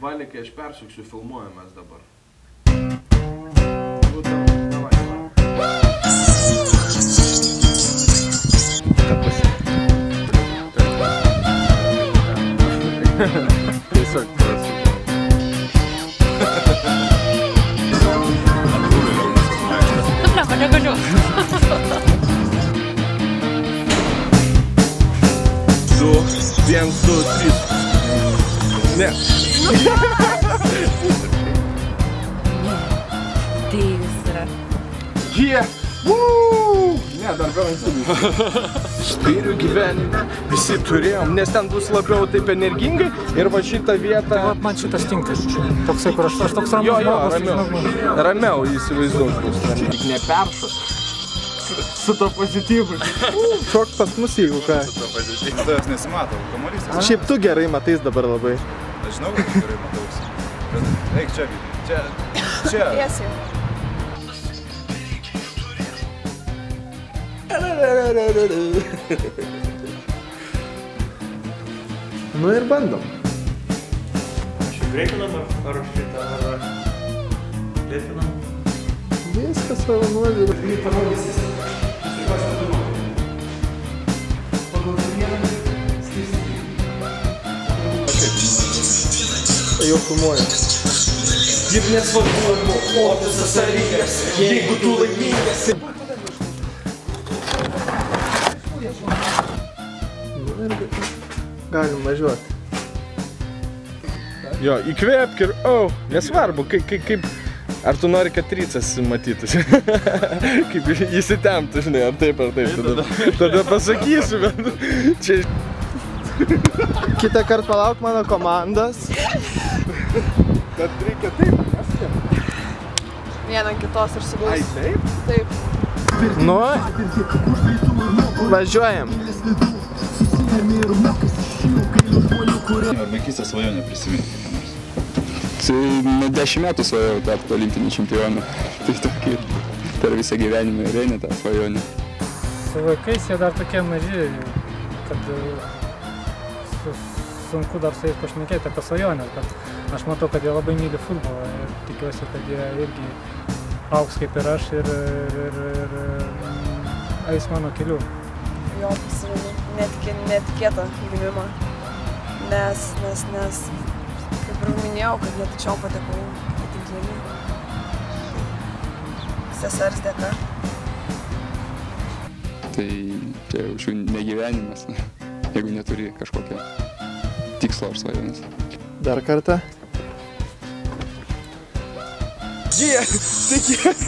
Valikai, aš persuksiu, filmuojamas dabar. Tiesiog prasukau. Kenapa negaliu? 2, 1, 2, 3. Ne. Tai jis yra. Jie! Ne, dar vėl ankstyviai. Spyrių gyvenime visi turėjom, nes ten bus labiau taip energingai ir va šitą vietą... Man šitas tinka. Toksai, kur aš toks ramus. Jo, ramiau įsivaizduok bus. Tik neperšas. Su to pozityvu. Šok pas mus, jeigu ką. Su to pozityvu. Tavęs nesimato, kamuolys. Šiaip tu gerai matais dabar labai. Aš žinau, kad gerai matausi. Bet eik čia. Tiesiai. Nu ir bandom. Šiaip greitinam ar šitą, ar lėtinam? Viskas savanorių. Jau filmuoja. Juk nesvarbu, ofisas ar lygas, jeigu tu laimingas. Galim važiuoti. Jo, įkvėpk ir, nesvarbu, kaip, ar tu nori, kad tricas matytųsi, kaip įsitemptų, žinai, ar taip, tada pasakysiu, bet čia... Kitą kartą palauk mano komandos. Bet reikia taip, aš taip. Vieną kitos ir sugaus. Ai, taip? Taip. Nu, važiuojam. Ar vaikystės svajonę prisiminti? Tai 10 metų svajojau tapti olimpiniu čempionu. Tai tokį per visą gyvenimą ir eina tą svajonę. Su vaikais jie dar tokie maži, kad sunku dar su jais pašnekėti apie svajonę. Aš matau, kad jie labai myli futbolą ir tikiuosi, kad jie irgi augs kaip ir aš ir eis mano keliu. Jo, netikėtą gimimą, nes, kaip ir minėjau, kad netyčiom patekau į tinklinį. Sesers dėka. Tai čia jau negyvenimas, jeigu neturi kažkokio tikslo ar svajonės. Dar kartą. Jie, tikėk.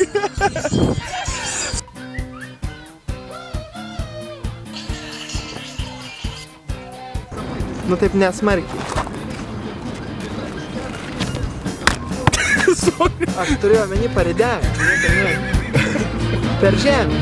Nu taip nesmarkiai. Aš turėjau omeny paridengti. Per žemę.